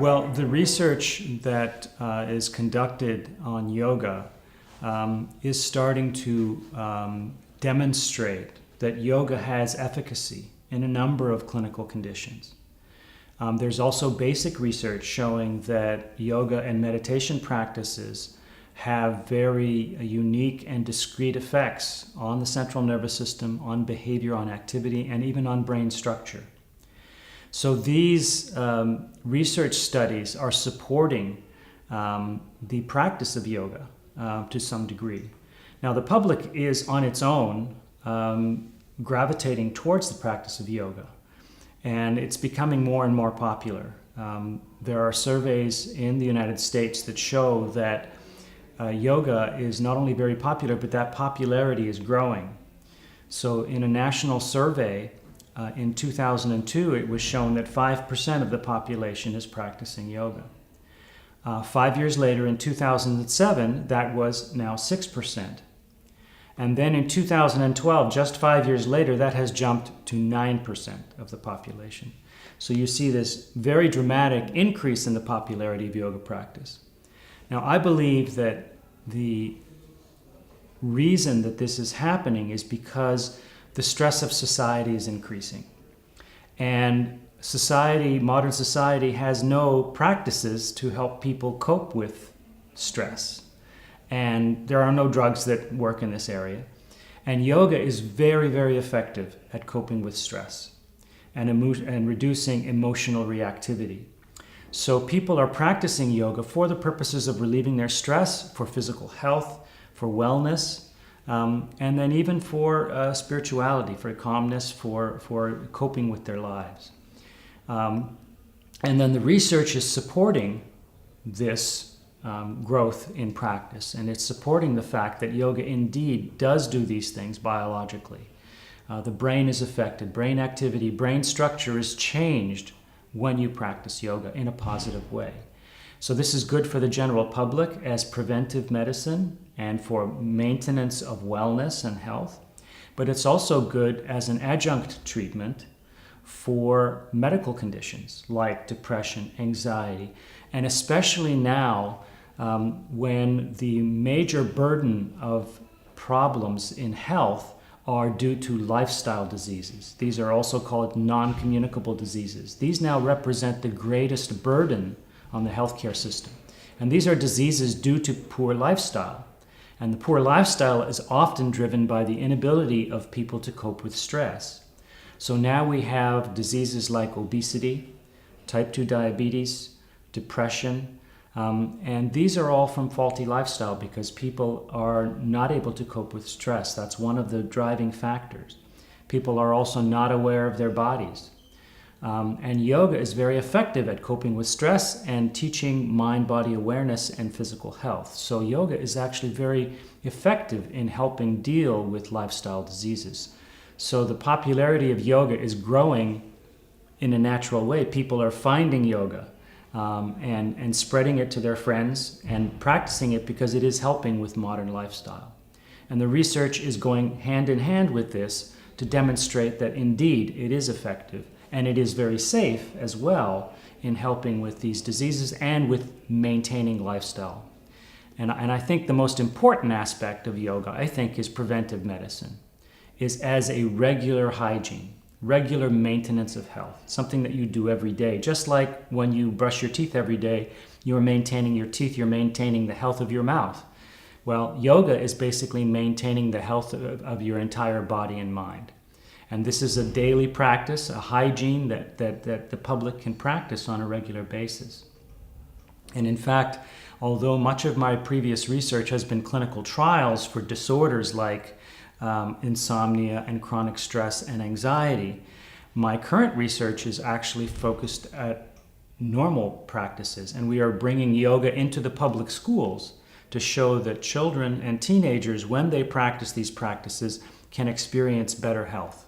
Well, the research that is conducted on yoga is starting to demonstrate that yoga has efficacy in a number of clinical conditions. There's also basic research showing that yoga and meditation practices have very unique and discrete effects on the central nervous system, on behavior, on activity, and even on brain structure. So these research studies are supporting the practice of yoga to some degree. Now, the public is on its own gravitating towards the practice of yoga, and it's becoming more and more popular. There are surveys in the United States that show that yoga is not only very popular, but that popularity is growing. So in a national survey in 2002, it was shown that 5% of the population is practicing yoga. 5 years later, in 2007, that was now 6%. And then in 2012, just 5 years later, that has jumped to 9% of the population. So you see this very dramatic increase in the popularity of yoga practice. Now, I believe that the reason that this is happening is because the stress of society is increasing. And modern society has no practices to help people cope with stress. And there are no drugs that work in this area. And yoga is very, very effective at coping with stress and reducing emotional reactivity. So people are practicing yoga for the purposes of relieving their stress, for physical health, for wellness, and then even for spirituality, for calmness, for coping with their lives. And then the research is supporting this growth in practice, and it's supporting the fact that yoga indeed does do these things biologically. The brain is affected, brain activity, brain structure is changed when you practice yoga in a positive way. So this is good for the general public as preventive medicine and for maintenance of wellness and health, but it's also good as an adjunct treatment for medical conditions like depression, anxiety, and especially now when the major burden of problems in health are due to lifestyle diseases. These are also called non-communicable diseases. These now represent the greatest burden on the healthcare system. And these are diseases due to poor lifestyle. And the poor lifestyle is often driven by the inability of people to cope with stress. So now we have diseases like obesity, type 2 diabetes, depression, and these are all from faulty lifestyle because people are not able to cope with stress. That's one of the driving factors. People are also not aware of their bodies. And yoga is very effective at coping with stress and teaching mind-body awareness and physical health. So yoga is actually very effective in helping deal with lifestyle diseases. So the popularity of yoga is growing in a natural way. People are finding yoga and spreading it to their friends and practicing it because it is helping with modern lifestyle. And the research is going hand in hand with this to demonstrate that indeed it is effective and it is very safe as well in helping with these diseases and with maintaining lifestyle. And I think the most important aspect of yoga, I think, is preventive medicine, is as a regular hygiene, regular maintenance of health, something that you do every day. Just like when you brush your teeth every day, you're maintaining your teeth, you're maintaining the health of your mouth. Well, yoga is basically maintaining the health of your entire body and mind. And this is a daily practice, a hygiene that the public can practice on a regular basis. And in fact, although much of my previous research has been clinical trials for disorders like insomnia and chronic stress and anxiety, my current research is actually focused at normal practices, and we are bringing yoga into the public schools to show that children and teenagers, when they practice these practices, can experience better health.